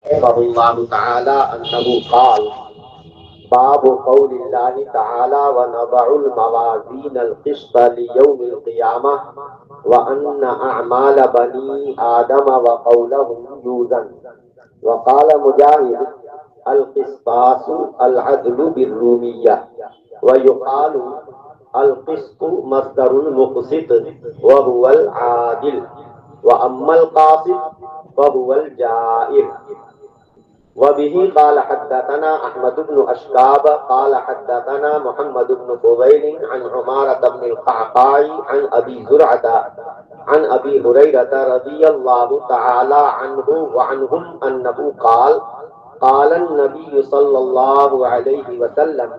رحمه الله تعالى أنه قال: باب قول الله تعالى ونضع الموازين القسط ليوم القيامة وأن أعمال بني آدم وقولهم يوزن. وقال مجاهد: القسطاس العدل بالرومية، ويقال القسط مصدر المقسط وهو العادل، وأما القاسط فهو الجائر. وبه قال حدثنا أحمد بن أشكاب قال حدثنا محمد بن فضيل عن عمارة بن القعقاع عن أبي زرعة عن أبي هريرة رضي الله تعالى عنه وعنهم أنه قال: قال النبي صلى الله عليه وسلم: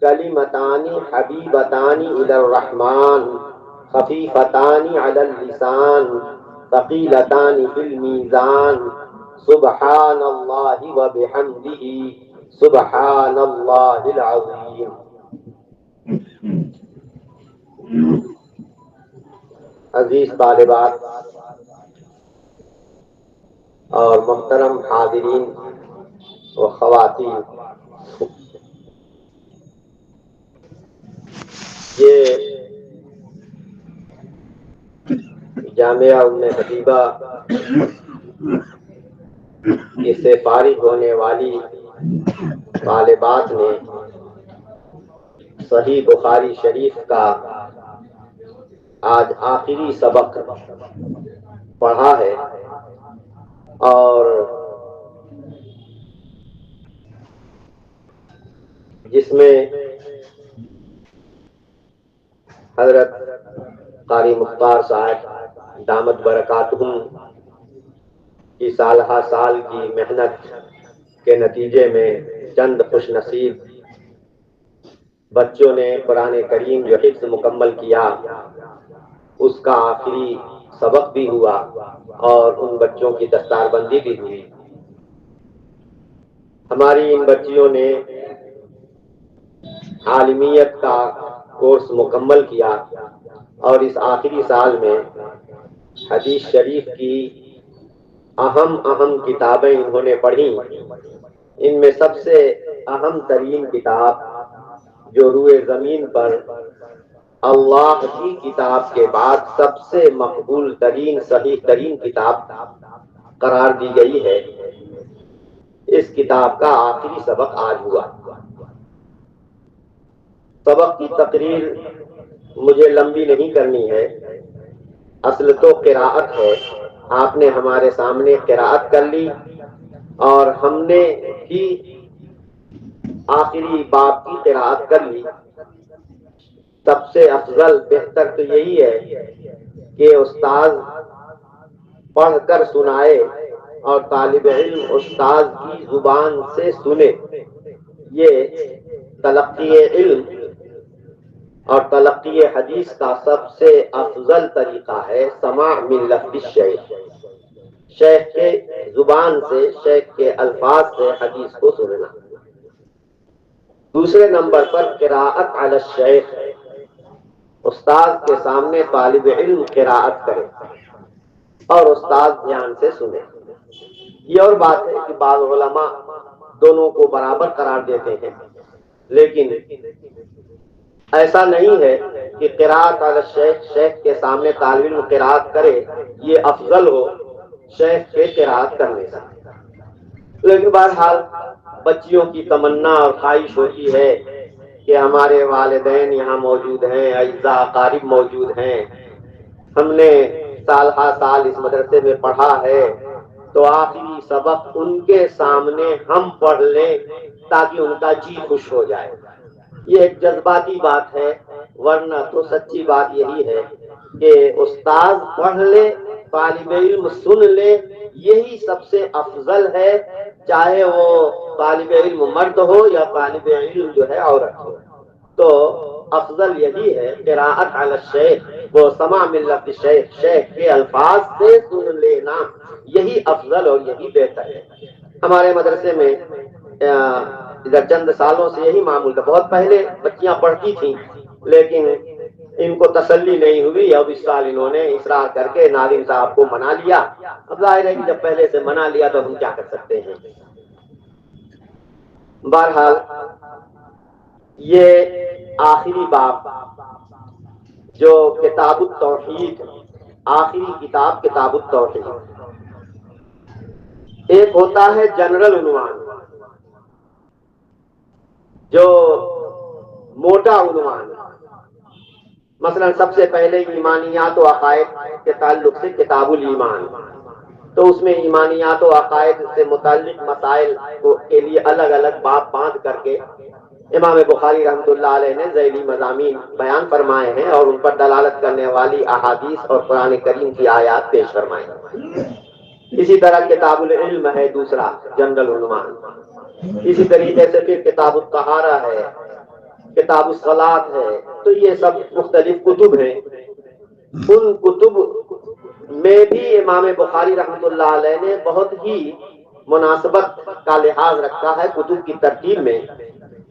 كلمتان حبيبتان إلى الرحمن خفيفتان على اللسان ثقيلتان في الميزان سبحان الله وبحمده سبحان الله العظیم. عزیز طالبات اور محترم حاضرین و خواتین، یہ جامعہ ام حبیبہ اس سے فارغ ہونے والی طالبات نے صحیح بخاری شریف کا آج آخری سبق پڑھا ہے، اور جس میں حضرت قاری مختار صاحب دامت برکاتہم کی سالہ سال کی محنت کے نتیجے میں چند خوش نصیب بچوں نے قرآن کریم جو حفظ مکمل کیا اس کا آخری سبق بھی ہوا اور ان بچوں کی دستار بندی بھی ہوئی. ہماری ان بچیوں نے عالمیت کا کورس مکمل کیا اور اس آخری سال میں حدیث شریف کی اہم کتابیں انہوں نے پڑھی. ان میں سب سے اہم ترین کتاب جو روئے زمین پر اللہ کی کتاب کے بعد سب سے مقبول ترین صحیح ترین کتاب قرار دی گئی ہے، اس کتاب کا آخری سبق آج ہوا. سبق کی تقریر مجھے لمبی نہیں کرنی ہے، اصل تو قراءت ہے. آپ نے ہمارے سامنے قراءت کر لی اور ہم نے بھی آخری باب کی قراءت کر لی. سب سے افضل بہتر تو یہی ہے کہ استاذ پڑھ کر سنائے اور طالب علم استاذ کی زبان سے سنے. یہ تلقی علم اور تلقی حدیث کا سب سے افضل طریقہ ہے. سماع من لفظ الشیخ، شیخ کے زبان سے، شیخ کے الفاظ سے حدیث کو سننا. دوسرے نمبر پر قراءت علی الشیخ، استاد کے سامنے طالب علم قراءت کرے اور استاد دھیان سے سنے. یہ اور بات ہے کہ بعض علماء دونوں کو برابر قرار دیتے ہیں، لیکن ایسا نہیں ہے کہ قراءت علی الشیخ، شیخ کے سامنے طالب علم قراءت کرے یہ افضل ہو شیخ کے قراءت کرنے سے. لیکن بہرحال بچیوں کی تمنا اور خواہش ہوتی ہے کہ ہمارے والدین یہاں موجود ہیں، اعزاء اقارب موجود ہیں، ہم نے سال ہر سال اس مدرسے میں پڑھا ہے، تو آخری سبق ان کے سامنے ہم پڑھ لیں تاکہ ان کا جی خوش ہو جائے. یہ ایک جذباتی بات ہے، ورنہ تو سچی بات یہی ہے کہ استاد پڑھ لے، طالب علم سن لے، یہی سب سے افضل ہے، چاہے وہ طالب علم مرد ہو یا طالب علم جو ہے عورت ہو. تو افضل یہی ہے قراءت علی الشیخ، وہ سماع من لفظ الشیخ، شیخ کے الفاظ سے سن لینا، یہی افضل اور یہی بہتر ہے. ہمارے مدرسے میں ادھر چند سالوں سے یہی معمول تھا. بہت پہلے بچیاں پڑھتی تھیں، لیکن ان کو تسلی نہیں ہوئی، اب اس سال انہوں نے اصرار کر کے ناظم صاحب کو منا لیا۔ اب ظاہر ہے کہ جب پہلے سے منا لیا تو ہم کیا کر سکتے ہیں۔ بہرحال یہ آخری باب جو کتاب التوحید، آخری کتاب کتاب التوحید، ایک ہوتا ہے جنرل عنوان جو موٹا عنوان، مثلا سب سے پہلے ایمانیات و عقائد کے تعلق سے کتاب الایمان، تو اس میں ایمانیات و عقائد سے متعلق مسائل کے لیے الگ الگ باب باندھ کر کے امام بخاری رحمۃ اللہ علیہ نے ذیلی مضامین بیان فرمائے ہیں اور ان پر دلالت کرنے والی احادیث اور قرآن کریم کی آیات پیش فرمائے ہیں۔ اسی طرح کتاب العلم ہے دوسرا جنرل عنوان، اسی طریقے سے پھر کتاب الطہارہ ہے، کتاب الصلاۃ ہے، تو یہ سب مختلف کتب ہیں۔ ان کتب میں بھی امام بخاری رحمۃ اللہ علیہ نے بہت ہی مناسبت کا لحاظ رکھا ہے کتب کی ترتیب میں،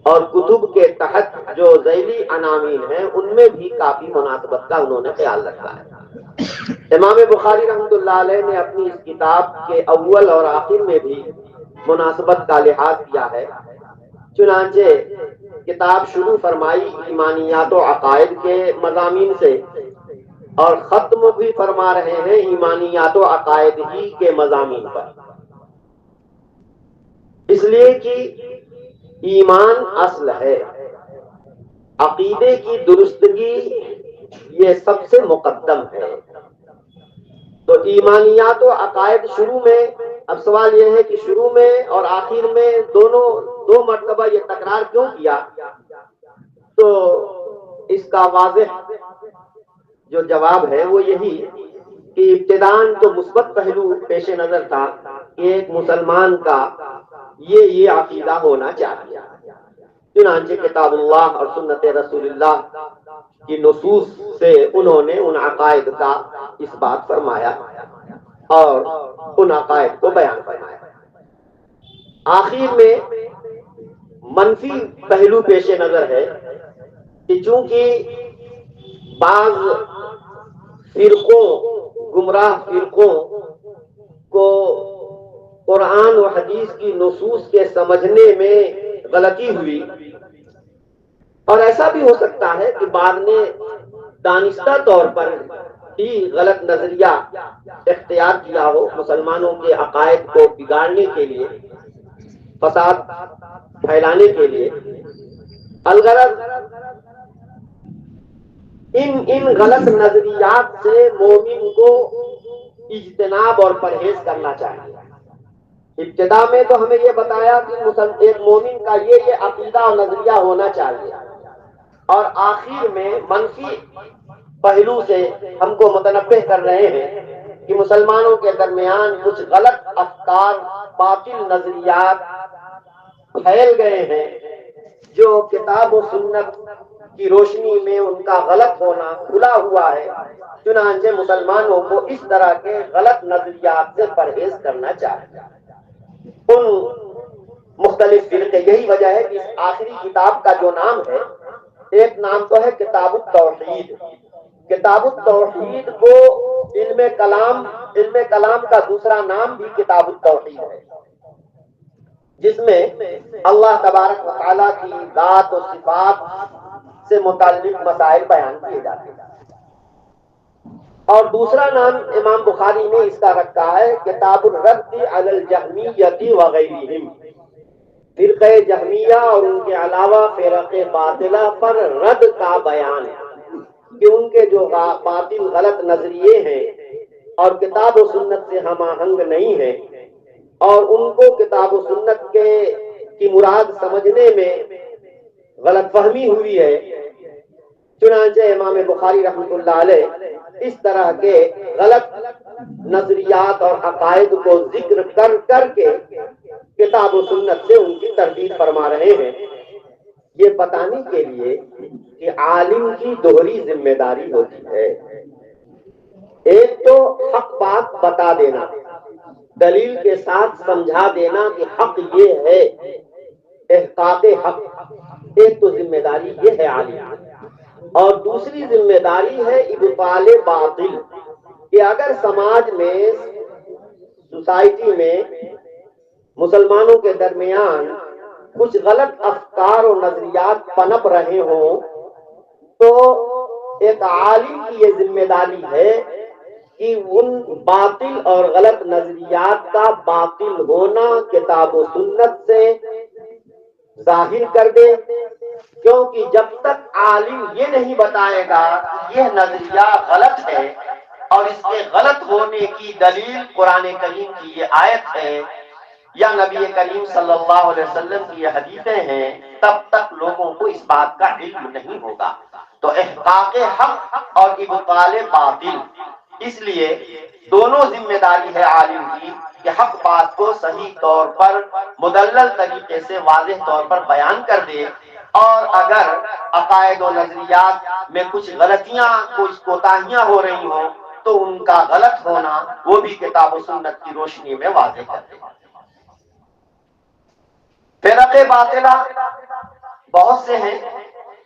اور کتب کے تحت جو ذیلی عناوین ہیں ان میں بھی کافی مناسبت کا انہوں نے خیال رکھا ہے۔ امام بخاری رحمۃ اللہ علیہ نے اپنی اس کتاب کے اول اور آخر میں بھی مناسبت کا لحاظ کیا ہے، چنانچہ کتاب شروع فرمائی ایمانیات و عقائد کے مضامین سے اور ختم بھی فرما رہے ہیں ایمانیات و عقائد ہی کے مضامین پر، اس لیے کہ ایمان اصل ہے، عقیدے کی درستگی یہ سب سے مقدم ہے۔ تو ایمانیات و عقائد شروع میں، اب سوال یہ ہے کہ شروع میں اور آخر میں دونوں دو مرتبہ یہ تکرار کیوں کیا؟ تو اس کا واضح جو جواب ہے وہ یہی کہ ابتداً تو مثبت پہلو پیش نظر تھا کہ ایک مسلمان کا یہ عقیدہ ہونا چاہیے، چنانچہ کتاب اللہ اور سنت رسول اللہ کی نصوص سے انہوں نے ان عقائد کا اس بات فرمایا اور ان عقائد کو بیان فرمایا۔ آخر میں منفی پہلو پیش نظر ہے کہ چونکہ بعض فرقوں، گمراہ فرقوں کو قرآن و حدیث کی نصوص کے سمجھنے میں غلطی ہوئی، اور ایسا بھی ہو سکتا ہے کہ بعض نے دانستہ طور پر ہی غلط نظریہ اختیار کیا ہو مسلمانوں کے عقائد کو بگاڑنے کے لیے، فساد پھیلانے کے لیے، الغرض ان غلط نظریات سے مومن کو اجتناب اور پرہیز کرنا چاہیے۔ ابتدا میں تو ہمیں یہ بتایا کہ ایک مومن کا یہ عقیدہ اور نظریہ ہونا چاہیے، اور آخر میں منفی پہلو سے ہم کو متنبہ کر رہے ہیں کہ مسلمانوں کے درمیان کچھ غلط افکار، باطل نظریات پھیل گئے ہیں جو کتاب و سنت کی روشنی میں ان کا غلط ہونا کھلا ہوا ہے، چنانچہ مسلمانوں کو اس طرح کے غلط نظریات سے پرہیز کرنا چاہیے۔ ان مختلف فرقے، یہی وجہ ہے کہ اس آخری کتاب کا جو نام ہے، ایک نام تو ہے کتاب التوحید۔ کتاب التوحید کو علم کلام کا دوسرا نام بھی کتاب التوحید ہے، جس میں اللہ تبارک و تعالیٰ کی ذات و صفات سے متعلق مسائل بیان کیے جاتے ہیں۔ اور دوسرا نام امام بخاری نے اس کا رکھا ہے کتاب الرد علی الجہمیۃ وغیرہم، فرقہ جہمیہ اور ان کے علاوہ فرق باطلہ پر رد کا بیان ہے کہ ان کے جو باطل غلط نظریے ہیں اور کتاب و سنت سے ہم آہنگ نہیں ہیں، اور ان کو کتاب و سنت کی مراد سمجھنے میں غلط فہمی ہوئی ہے، چنانچہ امام بخاری رحمۃ اللہ علیہ اس طرح کے غلط نظریات اور عقائد کو ذکر کر کر کے کتاب و سنت سے ان کی تردید فرما رہے ہیں، یہ بتانے کے لیے کہ عالم کی دوہری ذمہ داری ہوتی ہے۔ ایک تو حق بات بتا دینا، دلیل کے ساتھ سمجھا دینا کہ حق یہ ہے، احقاق حق، ایک تو ذمہ داری یہ ہے عالم۔ اور دوسری ذمہ داری ہے ابطال باطل، کہ اگر سماج میں، سوسائٹی میں مسلمانوں کے درمیان کچھ غلط افکار و نظریات پنپ رہے ہوں تو ایک عالم کی یہ ذمہ داری ہے کہ ان باطل اور غلط نظریات کا باطل ہونا کتاب و سنت سے ظاہر کر دے، کیونکہ جب تک عالم یہ نہیں بتائے گا کہ یہ نظریہ غلط ہے اور اس کے غلط ہونے کی دلیل قرآن کریم کی یہ آیت ہے یا نبی کریم صلی اللہ علیہ وسلم کی یہ حدیثیں ہیں، تب تک لوگوں کو اس بات کا علم نہیں ہوگا۔ تو احقاق حق اور ابطال باطل، اس لیے دونوں ذمہ داری ہے عالم کی کہ حق بات کو صحیح طور پر مدلل طریقے سے واضح طور پر بیان کر دے، اور اگر عقائد و نظریات میں کچھ غلطیاں، کچھ کوتاہیاں ہو رہی ہوں تو ان کا غلط ہونا وہ بھی کتاب و سنت کی روشنی میں واضح کر دے۔ فرق باطلہ بہت سے ہیں،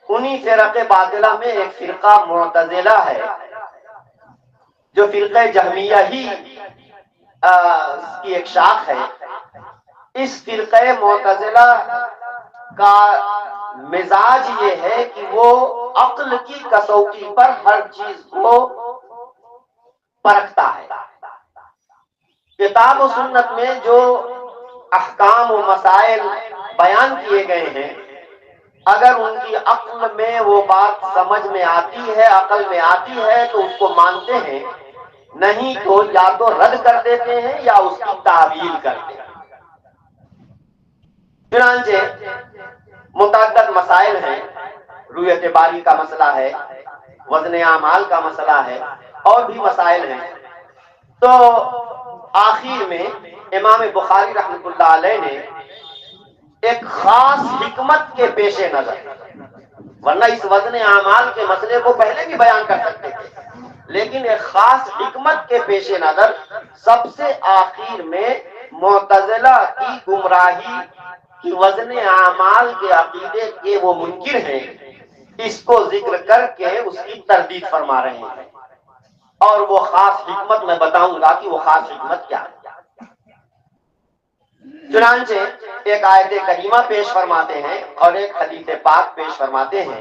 انہی فرق باطلہ میں ایک فرقہ معتزلہ ہے جو فرقہ جہمیہ ہی اس کی ایک شاخ ہے۔ اس فرقہ معتزلہ کا مزاج یہ ہے کہ وہ عقل کی کسوٹی پر ہر چیز کو پرکھتا ہے۔ کتاب و سنت میں جو احکام و مسائل بیان کیے گئے ہیں، اگر ان کی عقل میں وہ بات سمجھ میں آتی ہے، عقل میں آتی ہے تو اس کو مانتے ہیں، نہیں تو یا تو رد کر دیتے ہیں یا اس کی تعویل کرتے ہیں۔ چنانچہ متعدد مسائل ہیں، رویت باری کا مسئلہ ہے، وزن اعمال کا مسئلہ ہے، اور بھی مسائل ہیں۔ تو آخر میں امام بخاری رحمۃ اللہ علیہ نے ایک خاص حکمت کے پیش نظر، ورنہ اس وزن اعمال کے مسئلے کو پہلے بھی بیان کر سکتے تھے، لیکن ایک خاص حکمت کے پیش نظر سب سے آخر میں معتزلہ کی گمراہی کہ وزن اعمال کے عقیدے کے وہ منکر ہیں، اس کو ذکر کر کے اس کی تردید فرما رہے ہیں، اور وہ خاص حکمت میں بتاؤں گا کہ وہ خاص حکمت کیا ہے۔ چنانچہ ایک آیت کریمہ پیش فرماتے ہیں اور ایک حدیث پاک پیش فرماتے ہیں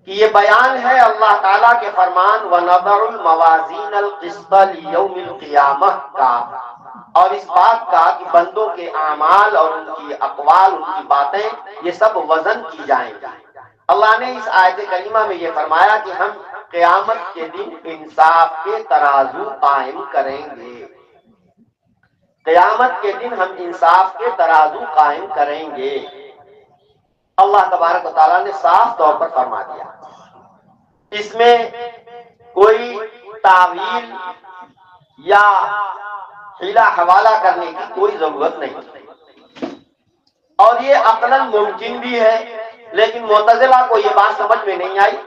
کہ یہ بیان ہے اللہ تعالیٰ کے فرمان وَنَضَعُ الْمَوَازِينَ الْقِسْطَ لِيَوْمِ الْقِيَامَةِ کا، اور اس بات کا کہ بندوں کے اعمال اور ان کی اقوال، ان کی باتیں، یہ سب وزن کی جائیں گی۔ اللہ نے اس آیت کریمہ میں یہ فرمایا کہ ہم قیامت کے دن انصاف کے ترازو قائم کریں گے۔ قیامت کے دن ہم انصاف کے ترازو قائم کریں گے۔ اللہ تبارک و تعالیٰ نے صاف طور پر فرما دیا، اس میں کوئی تعویل یا حیلہ حوالہ کرنے کی کوئی ضرورت نہیں، اور یہ عقلاً ممکن بھی ہے، لیکن معتزلہ کو یہ بات سمجھ میں نہیں آئی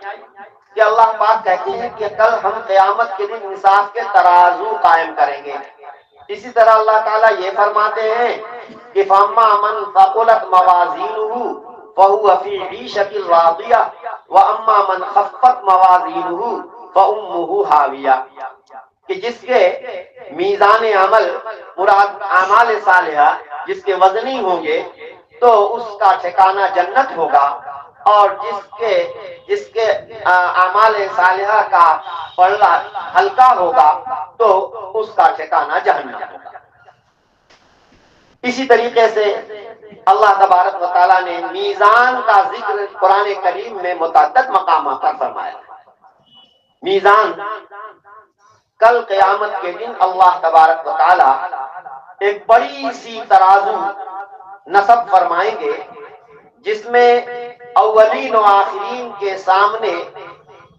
کہ اللہ پاک کہتے ہیں کہ کل ہم قیامت کے دن انصاف کے ترازو قائم کریں گے۔ اسی طرح اللہ تعالیٰ یہ فرماتے ہیں کہ فَأَمَّا مَنْ ثَقُلَتْ مَوَازِينُهُ فَهُوَ فِي عِيشَةٍ رَاضِيَةٍ وَأَمَّا مَنْ خَفَّتْ مَوَازِينُهُ فَأُمُّهُ هَاوِيَةٌ، کہ جس کے میزان عمل مراد اعمال صالحہ جس کے وزنی ہوں گے تو اس کا ٹھکانہ جنت ہوگا، اور جس کے اعمال صالحہ کا پلڑا ہلکا ہوگا تو اس کا ٹھکانہ جہنم ہوگا۔ اسی طریقے سے اللہ تبارک و تعالیٰ نے میزان کا ذکر قرآن کریم میں متعدد مقامات پر فرمایا۔ میزان، کل قیامت کے دن اللہ تبارک و تعالیٰ ایک بڑی سی ترازو نصب فرمائیں گے جس میں اولین و آخرین کے سامنے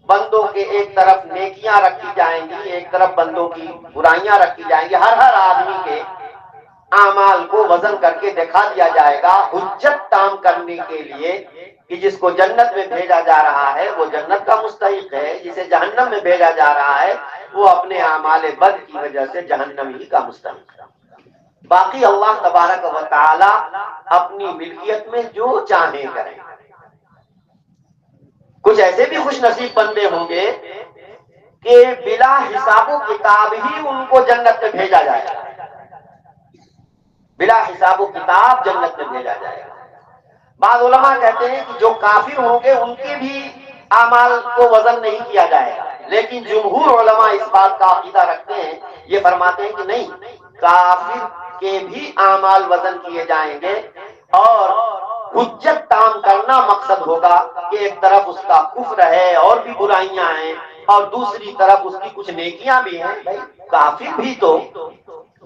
بندوں کے ایک طرف نیکیاں رکھی جائیں گی، ایک طرف بندوں کی برائیاں رکھی جائیں گی۔ ہر آدمی کے اعمال کو وزن کر کے دکھا دیا جائے گا، حجت تام کرنے کے لیے کہ جس کو جنت میں بھیجا جا رہا ہے وہ جنت کا مستحق ہے، جسے جہنم میں بھیجا جا رہا ہے وہ اپنے اعمال بد کی وجہ سے جہنم ہی کا مستحق ہے۔ باقی اللہ تبارک و تعالی اپنی ملکیت میں جو چاہیں کریں۔ کچھ ایسے بھی خوش نصیب بندے ہوں گے کہ بلا حساب و کتاب ہی ان کو جنت میں بھیجا جائے گا، بلا حساب و کتاب جنت میں بھیجا جائے گا۔ بعض علماء کہتے ہیں کہ جو کافر ہوں گے ان کے بھی اعمال کو وزن نہیں کیا جائے گا، لیکن جمہور علماء اس بات کا عقیدہ رکھتے ہیں، یہ فرماتے ہیں کہ نہیں، کافر کے بھی اعمال وزن کیے جائیں گے، اور حجت تام کرنا مقصد ہوگا کہ ایک طرف اس کا کفر ہے اور بھی برائیاں ہیں، اور دوسری طرف اس کی کچھ نیکیاں بھی ہیں۔ بھائی کافر بھی تو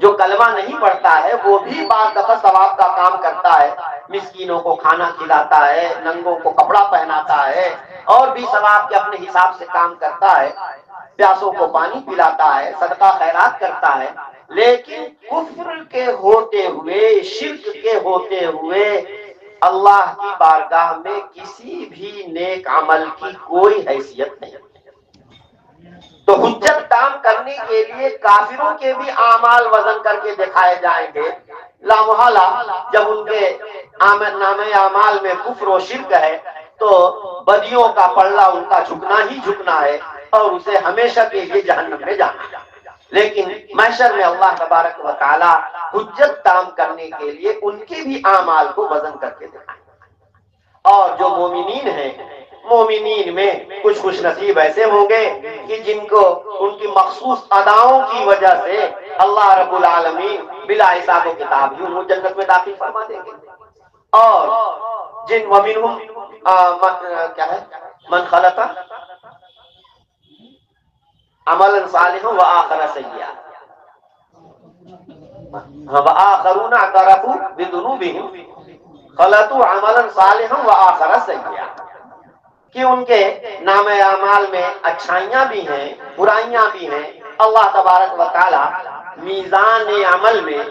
جو کلمہ نہیں پڑھتا ہے وہ بھی بعض دفعہ ثواب کا کام کرتا ہے، مسکینوں کو کھانا کھلاتا ہے، ننگوں کو کپڑا پہناتا ہے، اور بھی ثواب کے اپنے حساب سے کام کرتا ہے، پیاسوں کو پانی پلاتا ہے، صدقہ خیرات کرتا ہے، لیکن کفر کے ہوتے ہوئے، شرک کے ہوتے ہوئے اللہ کی بارگاہ میں کسی بھی نیک عمل کی کوئی حیثیت نہیں۔ تو حجت تام کرنے کے لیے کافروں کے بھی اعمال وزن کر کے دکھائے جائیں گے، لا محالہ جب ان کے نامہ اعمال میں کفر و شرک ہے تو بدیوں کا پلڑا ان کا جھکنا ہی جھکنا ہے، اور اسے ہمیشہ کے لیے جہنم میں جانا ہے۔ لیکن محشر میں اللہ تبارک و تعالی حجت تام کرنے کے لیے ان کے بھی اعمال کو وزن کر کے دکھائیں گے۔ اور جو مومنین ہیں، مومنین میں کچھ خوش نصیب ایسے ہوں گے کہ جن کو ان کی مخصوص اداؤں کی وجہ سے اللہ رب العالمین بلا حساب و کتاب ہی ان کو جنت میں داخل فرما دیں گے۔ اور جن ومنہم کیا ہے من خلق عملا صالحا وآخر سیئا وآخرون اعترفوا بذنوبهم خلطوا عملا صالحا وآخر سیئا، کہ ان کے نام اعمال میں اچھائیاں بھی ہیں، برائیاں بھی ہیں۔ اللہ تبارک و تعالی میزان عمل میں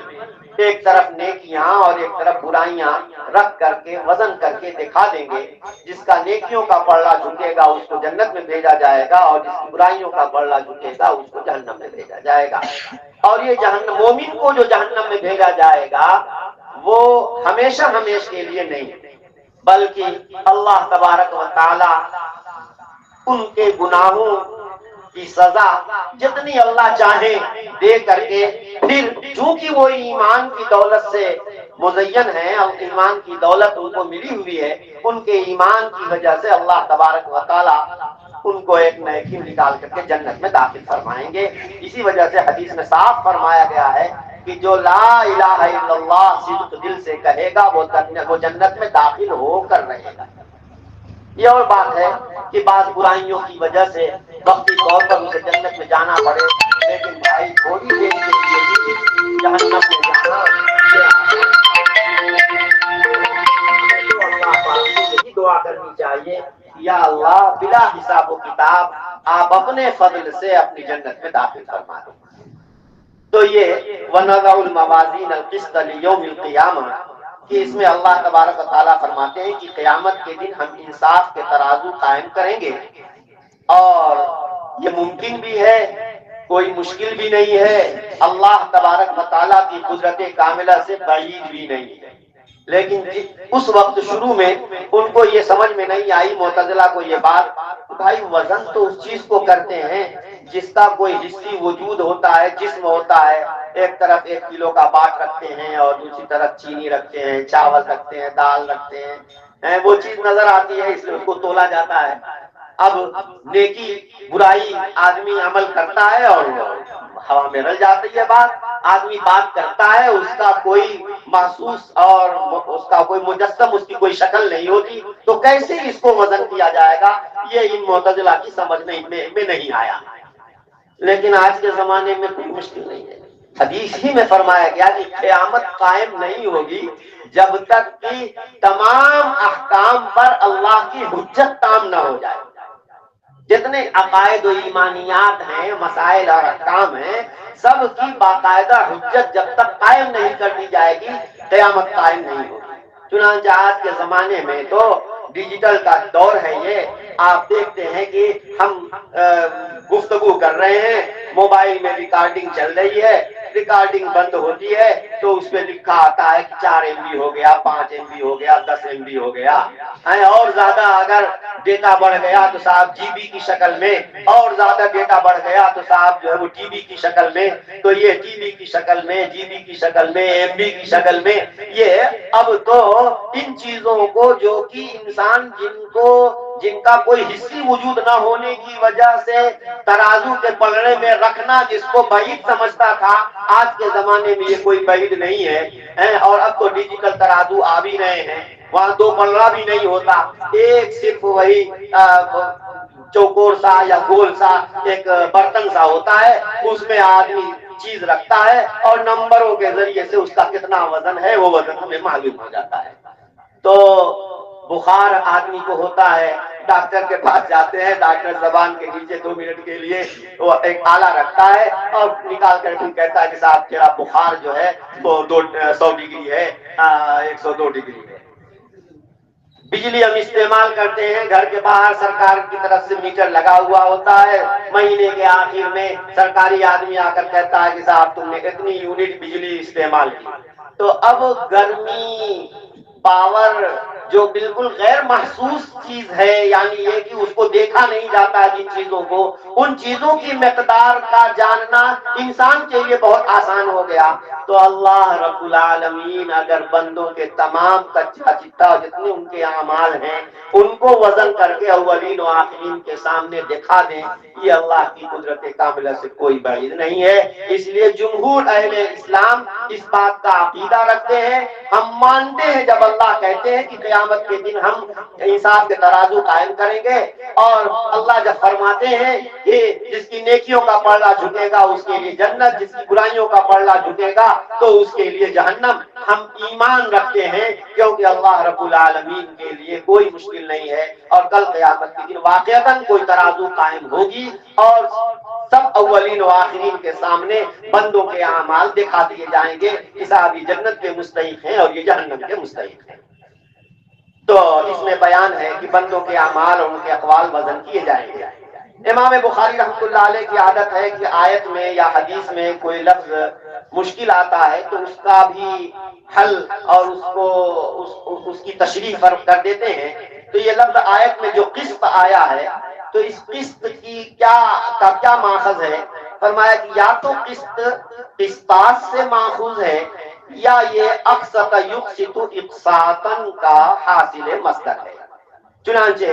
ایک طرف نیکیاں اور ایک طرف برائیاں رکھ کر کے وزن کر کے دکھا دیں گے۔ جس کا نیکیوں کا پلڑا جھکے گا اس کو جنت میں بھیجا جائے گا، اور جس کی برائیوں کا پلڑا جھکے گا اس کو جہنم میں بھیجا جائے گا۔ اور یہ جہنم، مومن کو جو جہنم میں بھیجا جائے گا وہ ہمیشہ ہمیشہ کے لیے نہیں، بلکہ اللہ تبارک و تعالی ان کے گناہوں کی سزا جتنی اللہ چاہے دے کر کے، پھر چونکہ وہ ایمان کی دولت سے مزین ہے، اور ایمان کی دولت ان کو ملی ہوئی ہے، ان کے ایمان کی وجہ سے اللہ تبارک و تعالی ان کو ایک نیکی نکال کر کے جنت میں داخل فرمائیں گے۔ اسی وجہ سے حدیث میں صاف فرمایا گیا ہے کہ جو لا الہ الا اللہ صدق دل سے کہے گا وہ جنت میں داخل ہو کر رہے گا۔ یہ اور بات ہے کہ بعض برائیوں کی وجہ سے وقتی طور پر اسے جنت میں جانا پڑے، لیکن بھائی تھوڑی دیر کے لیے بھی جہنم میں جانا، اللہ پاک سے یہی دعا کرنی چاہیے، یا اللہ بلا حساب و کتاب آپ اپنے فضل سے اپنی جنت میں داخل فرما دیں۔ تو یہ وَنَضَعُ الْمَوَازِينَ الْقِسْطَ لِيَوْمِ الْقِيَامَةِ کہ اس میں اللہ تبارک و تعالیٰ فرماتے ہیں کہ قیامت کے دن ہم انصاف کے ترازو قائم کریں گے، اور یہ ممکن بھی ہے، کوئی مشکل بھی نہیں ہے، اللہ تبارک و تعالیٰ کی قدرت کاملہ سے بعید بھی نہیں ہے۔ لیکن اس وقت شروع میں ان کو یہ سمجھ میں نہیں آئی، معتزلہ کو یہ بات، بھائی وزن تو اس چیز کو کرتے ہیں جس کا کوئی حصی وجود ہوتا ہے، جسم ہوتا ہے۔ ایک طرف 1 کلو کا باٹ رکھتے ہیں اور دوسری طرف چینی رکھتے ہیں، چاول رکھتے ہیں، دال رکھتے ہیں، وہ چیز نظر آتی ہے، اس لیے اس کو تولا جاتا ہے۔ اب نیکی برائی آدمی عمل کرتا ہے اور ہوا میں رل جاتی ہے بات، آدمی بات کرتا ہے، اس کا کوئی محسوس اور اس کا کوئی مجسم، اس کی کوئی شکل نہیں ہوتی، تو کیسے اس کو وزن کیا جائے گا؟ یہ ان معتزلہ کی سمجھ میں نہیں آیا۔ لیکن آج کے زمانے میں کوئی مشکل نہیں ہے، حدیث ہی میں فرمایا گیا کہ قیامت قائم نہیں ہوگی جب تک کہ تمام احکام پر اللہ کی حجت تام نہ ہو جائے۔ جتنے عقائد و ایمانیات ہیں، مسائل اور احکام ہیں، سب کی باقاعدہ حجت جب تک قائم نہیں کر دی جائے گی قیامت قائم نہیں ہوگی۔ چنانچہ آج کے زمانے میں تو ڈیجیٹل کا دور ہے، یہ آپ دیکھتے ہیں کہ ہم گفتگو کر رہے ہیں، موبائل میں ریکارڈنگ چل رہی ہے، ریکارڈنگ بند ہوتی ہے تو اس پہ لکھا آتا ہے کہ 4 MB ہو گیا، 5 MB ہو گیا، 10 MB ہو گیا، اور زیادہ اگر ڈیٹا بڑھ گیا تو صاحب جی بی کی شکل میں، اور زیادہ ڈیٹا بڑھ گیا تو صاحب جو ہے وہ ٹی بی کی شکل میں، تو یہ ٹی بی کی شکل میں، جی بی کی شکل میں، ایم بی کی شکل میں، یہ اب تو ان چیزوں کو جو کہ انسان جن کا کوئی حصی وجود نہ ہونے کی وجہ سے ترازو کے پلڑے میں رکھنا جس کو بعید سمجھتا تھا، آج کے زمانے میں یہ کوئی بعید نہیں ہے، اور اب تو ڈیجیٹل ترازو آ بھی رہے ہیں، وہاں 2 پلڑا بھی نہیں ہوتا، ایک صرف وہی چوکور سا یا گول سا ایک برتن سا ہوتا ہے، اس میں آدمی چیز رکھتا ہے اور نمبروں کے ذریعے سے اس کا کتنا وزن ہے وہ وزن ہمیں معلوم ہو جاتا ہے۔ تو بخار آدمی کو ہوتا ہے، ڈاکٹر کے پاس جاتے ہیں، ڈاکٹر زبان کے نیچے 2 منٹ کے لیے وہ ایک آلہ رکھتا ہے اور نکال کر کے کہتا ہے کہ صاحب تیرا بخار جو ہے وہ 100 ڈگری ہے، 102 ڈگری ہے۔ بجلی ہم استعمال کرتے ہیں، گھر کے باہر سرکار کی طرف سے میٹر لگا ہوا ہوتا ہے، مہینے کے آخر میں سرکاری آدمی آ کر کہتا ہے کہ صاحب تم نے اتنی یونٹ بجلی استعمال کی۔ تو اب گرمی، پاور جو بالکل غیر محسوس چیز ہے، یعنی یہ کہ اس کو دیکھا نہیں جاتا جن چیزوں کو، ان چیزوں کی مقدار کا جاننا انسان کے لیے بہت آسان ہو گیا۔ تو اللہ رب العالمین اگر بندوں کے تمام کچا چٹا جتنے ان کے اعمال ہیں ان کو وزن کر کے اولین و آخرین کے سامنے دکھا دیں، یہ اللہ کی قدرت کاملہ سے کوئی بعید نہیں ہے۔ اس لیے جمہور اہل اسلام اس بات کا عقیدہ رکھتے ہیں، ہم مانتے ہیں جب اللہ کہتے ہیں کہ قیامت کے دن ہم انصاف کے ترازو قائم کریں گے، اور اللہ جب فرماتے ہیں کہ جس کی نیکیوں کا پلڑا جھکے گا اس کے لیے جنت، جس کی برائیوں کا پلڑا جھکے گا تو اس کے لیے جہنم، ہم ایمان رکھتے ہیں کیونکہ اللہ رب العالمین کے لیے کوئی مشکل نہیں ہے، اور کل قیامت کے دن واقعتاً کوئی ترازو قائم ہوگی اور سب اولین و آخرین کے سامنے بندوں کے اعمال دکھا دیے جائیں گے کہ صاحب یہ جنت کے مستحق ہیں اور یہ جہنم کے مستحق ہیں۔ تو اس میں بیان ہے کہ بندوں کے اعمال اور ان کے اقوال وزن کیے جائیں گے۔ امام بخاری رحمۃ اللہ علیہ کی عادت ہے کہ آیت میں یا حدیث میں کوئی لفظ مشکل آتا ہے تو اس کا بھی حل اور اس کی تشریح فرق کر دیتے ہیں۔ تو یہ لفظ آیت میں جو قسط آیا ہے تو اس قسط کی کیا ماخذ ہے؟ فرمایا کہ یا تو قسط قسطاس سے ماخوذ ہے یا یہ اقسط یقسط اقساطا کا حاصل مصدر ہے۔ چنانچہ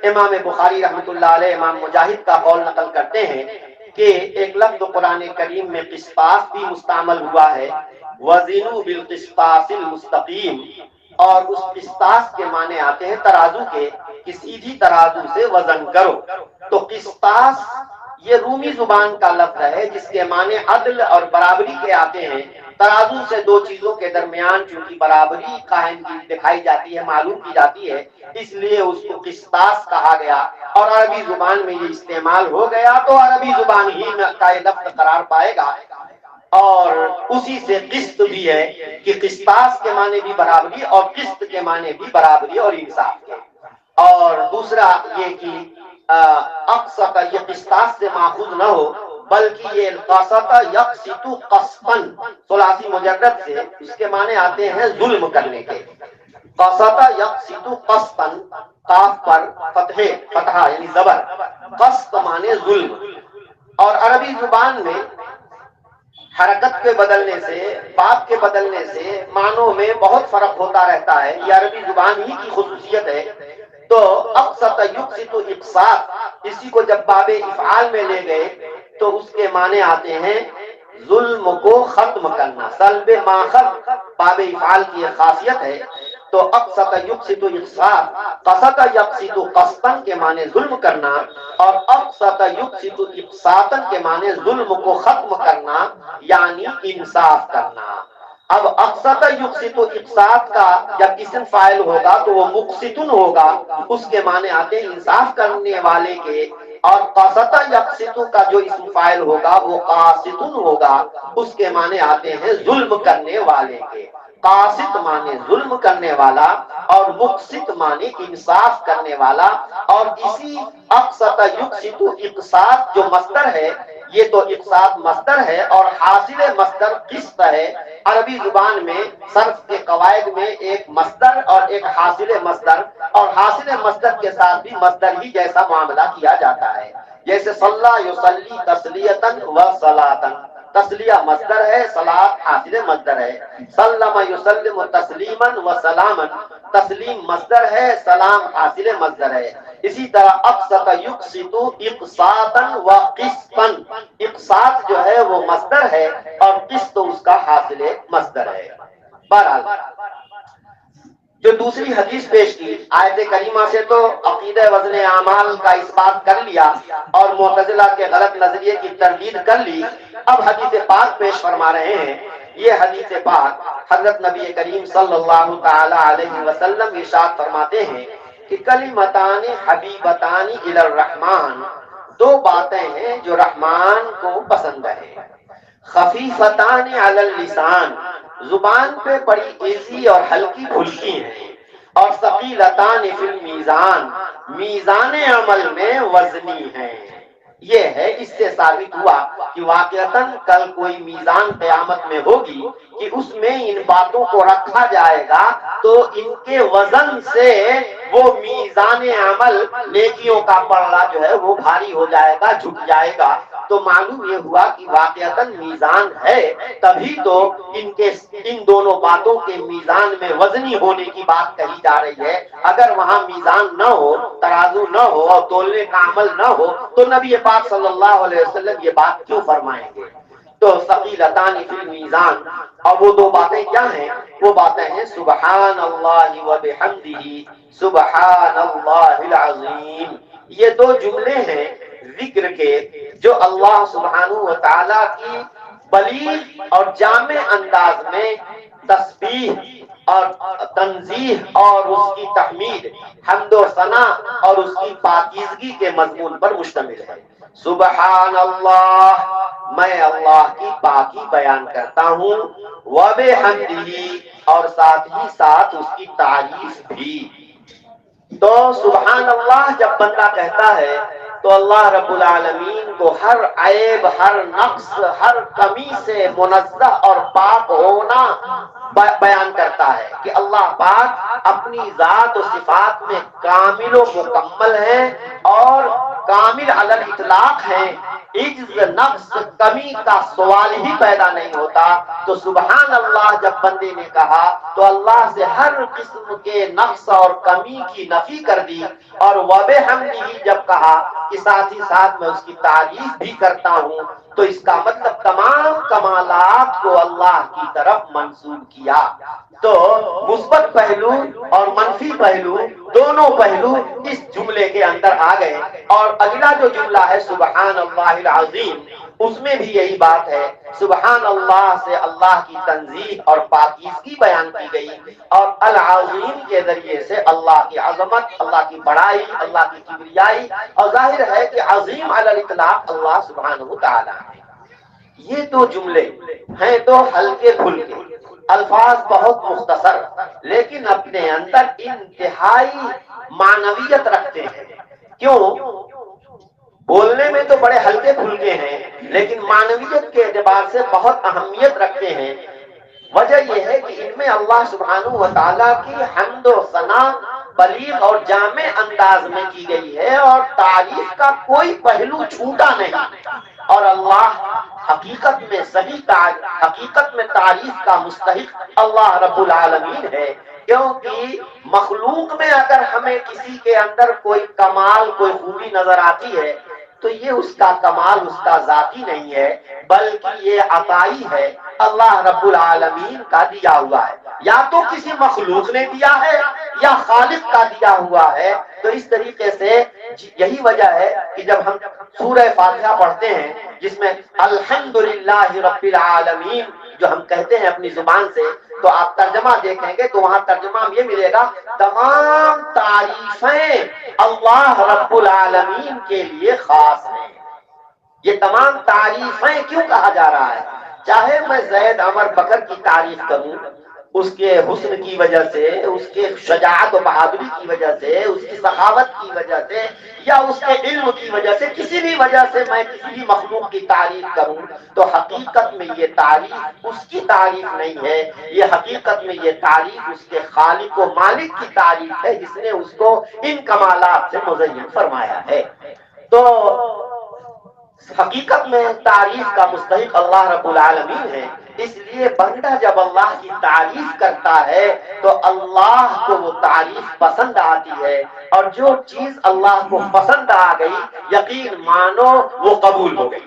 امام بخاری رحمۃ اللہ علیہ امام مجاہد کا قول نقل کرتے ہیں کہ ایک لفظ قرآن کریم میں قسطاس بھی مستعمل ہوا ہے، وزنوا بالقسطاس المستقیم، اور اس قسطاس کے معنی آتے ہیں ترازو کے، کہ سیدھی ترازو سے وزن کرو۔ تو قسطاس یہ رومی زبان کا لفظ ہے جس کے معنی عدل اور برابری کے آتے ہیں۔ ترازو سے 2 چیزوں کے درمیان چونکہ برابری قائم کی دکھائی جاتی ہے، معلوم کی جاتی ہے، اس لیے اس کو قسطاس کہا گیا، اور عربی زبان میں یہ استعمال ہو گیا تو عربی زبان ہی کا یہ لفظ قرار پائے گا۔ اور اسی سے قسط بھی ہے کہ قسطاس کے معنی بھی برابری اور قسط کے معنی بھی برابری اور انصاف کے۔ اور دوسرا یہ کہ اقسط یہ قسطاس سے ماخوذ نہ ہو بلکہ یہ قسط یقسط قسطا ثلاثی مجرد سے، اس کے معنی آتے ہیں ظلم کرنے کے۔ قسط یقسط قسطا، قاف پر فتحہ یعنی زبر، قسط معنی ظلم۔ اور عربی زبان میں حرکت کے بدلنے سے، باب کے بدلنے سے معنوں میں بہت فرق ہوتا رہتا ہے، یہ عربی زبان ہی کی خصوصیت ہے۔ تو اقسط یقسط اقساط، اسی کو جب باب افعال میں لے گئے تو اس کے معنی آتے ہیں ظلم کو ختم کرنا، سلب ماخذ باب افعال کی ایک خاصیت ہے۔ تو اقسط یقسط اقساط، قسط یقسط قسطا کے معنی ظلم کرنا، اور اقسط یقسط اقساطا کے معنی ظلم کو ختم کرنا یعنی انصاف کرنا۔ اب اقسط یقسط اقساط کا جب اسم فاعل ہوگا تو وہ مقسطن ہوگا، اس کے معنی آتے ہیں انصاف کرنے والے کے، اور قسط یقسط کا جو اسم فاعل ہوگا وہ قاسطن ہوگا، اس کے معنی آتے ہیں ظلم کرنے والے کے۔ قاسط معنی ظلم کرنے والا اور مقسط معنی انصاف کرنے والا، اور اسی اقسط یقسط اقساط جو مصدر ہے یہ تو اقصاد مصدر ہے اور حاصل مصدر قسط ہے۔ عربی زبان میں صرف کے قواعد میں ایک مصدر اور ایک حاصل مصدر، اور حاصل مصدر کے ساتھ بھی مصدر ہی جیسا معاملہ کیا جاتا ہے، جیسے صلی یصلی تسلیۃ و صلاۃ، تسلیہ مصدر ہے، صلاۃ حاصل مصدر ہے۔ سلم یسلم تسلیما و سلاما، تسلیم مصدر ہے، سلام حاصل مصدر ہے۔ اسی طرح اقسط یقسط اقساطا و قسطا، اقساط جو ہے وہ مصدر ہے اور قسط اس کا حاصل مصدر ہے۔ بہرحال جو دوسری حدیث پیش کی آیت کریمہ سے تو عقیدہ وزن اعمال کا اس بات کر لیا اور معتزلہ کے غلط نظریے کی تردید کر لی۔ اب حدیث پاک پیش فرما رہے ہیں۔ یہ حدیث پاک حضرت نبی کریم صلی اللہ تعالی علیہ وسلم ارشاد فرماتے ہیں کہ کلمتان حبیبتان الی الرحمن، دو باتیں ہیں جو رحمان کو پسند ہیں، خفیفتان علی اللسان، زبان پہ بڑی ایزی اور ہلکی پھلکی ہیں، اور ثقیلتان فی المیزان، میزان عمل میں وزنی ہیں۔ یہ ہے، اس سے ثابت ہوا کہ واقعتاً کل کوئی میزان قیامت میں ہوگی کہ اس میں ان باتوں کو رکھا جائے گا تو ان کے وزن سے وہ میزان عمل نیکیوں کا پلڑا جو ہے وہ بھاری ہو جائے گا، جھک جائے گا۔ تو معلوم یہ ہوا کہ واقعتاً میزان ہے، تبھی تو ان دونوں باتوں کے میزان میں وزنی ہونے کی بات کہی جا رہی ہے۔ اگر وہاں میزان نہ ہو، ترازو نہ ہو اور تولنے کا عمل نہ ہو تو نبی پاک صلی اللہ علیہ وسلم یہ بات کیوں فرمائیں گے؟ تو ثقیلتان فی المیزان، اور وہ دو باتیں کیا ہیں؟ وہ باتیں ہیں سبحان اللہ و بحمدہ سبحان اللہ العظیم۔ یہ دو جملے ہیں ذکر کے جو اللہ سبحانہ و تعالی کی بلیغ اور جامع انداز میں تسبیح اور تنزیہ اور اس کی تحمید، حمد و ثنا اور اس کی پاکیزگی کے مضمون پر مشتمل ہے۔ سبحان اللہ، میں اللہ کی پاکی بیان کرتا ہوں، وبحمدہ، اور ساتھ ہی ساتھ اس کی تعریف بھی۔ تو سبحان اللہ جب بندہ کہتا ہے تو اللہ رب العالمین کو ہر عیب، ہر نقص، ہر کمی سے منزہ اور پاک ہونا بیان کرتا ہے کہ اللہ پاک اپنی ذات و صفات میں کامل و مکمل ہیں اور کامل علی الاطلاق ہیں، عجز، نقص، کمی کا سوال ہی پیدا نہیں ہوتا۔ تو سبحان اللہ جب بندے نے کہا تو اللہ سے ہر قسم کے نقص اور کمی کی نفی کر دی، اور وبحمدہ جب کہا کہ ساتھ ہی ساتھ میں اس کی تعریف بھی کرتا ہوں، تو اس کا مطلب تمام کمالات کو اللہ کی طرف منسوب کیا۔ تو مثبت پہلو اور منفی پہلو، دونوں پہلو اس جملے کے اندر آ گئے۔ اور اگلا جو جملہ ہے سبحان اللہ العظیم، اس میں بھی یہی بات ہے۔ سبحان اللہ سے اللہ کی تنزیہ اور پاکیزگی بیان کی گئی، اور العظیم کے ذریعے سے اللہ کی عظمت، اللہ کی بڑائی، اللہ کی کبریائی، اور ظاہر ہے کہ عظیم علی الاطلاق اللہ سبحانہ وتعالی ہے۔ یہ دو جملے ہیں تو ہلکے پھلکے، الفاظ بہت مختصر، لیکن اپنے اندر انتہائی معنویت رکھتے ہیں۔ کیوں؟ بولنے میں تو بڑے ہلکے پھلکے ہیں، لیکن معنویت کے اعتبار سے بہت اہمیت رکھتے ہیں۔ وجہ یہ ہے کہ ان میں اللہ سبحانہ و تعالیٰ کی حمد و ثنا بلیغ اور جامع انداز میں کی گئی ہے، اور تعریف کا کوئی پہلو چھوٹا نہیں، اور اللہ حقیقت میں تعریف کا مستحق اللہ رب العالمین ہے۔ کیونکہ مخلوق میں اگر ہمیں کسی کے اندر کوئی کمال، کوئی خوبی نظر آتی ہے تو یہ اس کا کمال اس کا ذاتی نہیں ہے، بلکہ یہ عطائی ہے، اللہ رب العالمین کا دیا ہوا ہے۔ یا تو کسی مخلوق نے دیا ہے یا خالق کا دیا ہوا ہے۔ تو اس طریقے سے یہی وجہ ہے کہ جب ہم سورہ فاتحہ پڑھتے ہیں جس میں الحمدللہ رب العالمین جو ہم کہتے ہیں اپنی زبان سے، تو آپ ترجمہ دیکھیں گے تو وہاں ترجمہ یہ ملے گا، تمام تعریفیں اللہ رب العالمین کے لیے خاص ہیں۔ یہ تمام تعریفیں کیوں کہا جا رہا ہے؟ چاہے میں زید، عمر، بکر کی تعریف کروں، اس کے حسن کی وجہ سے، اس کے شجاعت و بہادری کی وجہ سے، اس کی سخاوت کی وجہ سے، یا اس کے علم کی وجہ سے، کسی بھی وجہ سے میں کسی بھی مخلوق کی تعریف کروں تو حقیقت میں یہ تعریف اس کی تعریف نہیں ہے، یہ حقیقت میں یہ تعریف اس کے خالق و مالک کی تعریف ہے جس نے اس کو ان کمالات سے مزین فرمایا ہے۔ تو حقیقت میں تعریف کا مستحق اللہ رب العالمین ہے، اس لیے بندہ جب اللہ کی تعریف کرتا ہے تو اللہ کو وہ تعریف پسند آتی ہے، اور جو چیز اللہ کو پسند آ گئی یقین مانو وہ قبول ہو گئی،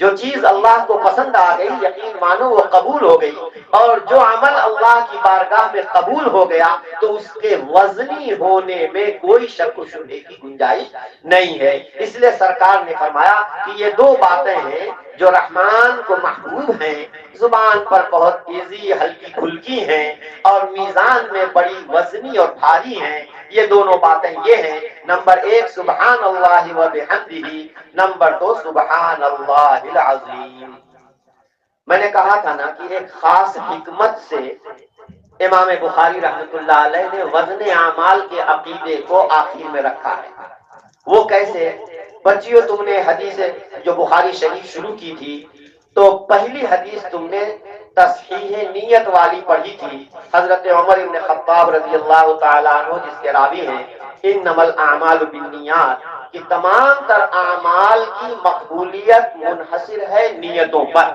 جو چیز اللہ کو پسند آ گئی یقین مانو وہ قبول ہو گئی، اور جو عمل اللہ کی بارگاہ میں قبول ہو گیا تو اس کے وزنی ہونے میں کوئی شک و شبہے کی گنجائش نہیں ہے۔ اس لیے سرکار نے فرمایا کہ یہ دو باتیں ہیں جو رحمان کو محبوب ہیں، زبان پر بہت ایزی ہلکی پھلکی ہیں اور میزان میں بڑی وزنی اور بھاری ہیں۔ یہ دونوں باتیں یہ ہیں، نمبر 1 سبحان اللہ و بحمدہ، نمبر 2 سبحان اللہ العظیم۔ میں نے کہا تھا نا کہ ایک خاص حکمت سے امام بخاری رحمۃ اللہ علیہ نے وزن اعمال کے عقیدے کو آخر میں رکھا ہے۔ وہ کیسے؟ بچیوں، تم نے حدیث جو بخاری شریف شروع کی تھی تو پہلی حدیث تم نے تصحیح نیت والی پڑھی تھی، حضرت عمر بن خطاب رضی اللہ تعالیٰ عنہ جس کے راوی ہیں، انما الاعمال بالنیات، کہ تمام تر اعمال کی مقبولیت منحصر ہے نیتوں پر۔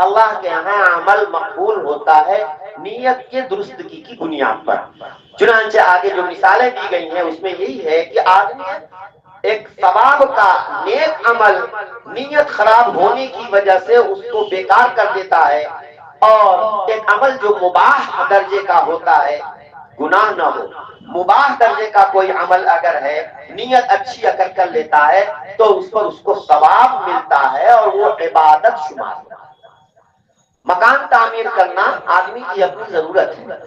اللہ کے یہاں عمل مقبول ہوتا ہے نیت کے درستگی کی بنیاد پر۔ چنانچہ آگے جو مثالیں دی گئی ہیں اس میں یہی ہے کہ آدمی ایک ثواب کا نیک عمل نیت خراب ہونے کی وجہ سے اس کو بیکار کر دیتا ہے، اور ایک عمل جو مباح درجے کا ہوتا ہے، گناہ نہ ہو، مباح درجے کا کوئی عمل اگر ہے، نیت اچھی اگر کر لیتا ہے تو اس پر اس کو ثواب ملتا ہے اور وہ عبادت شمار ہوتا ہے۔ مکان تعمیر کرنا آدمی کی اپنی ضرورت ہے،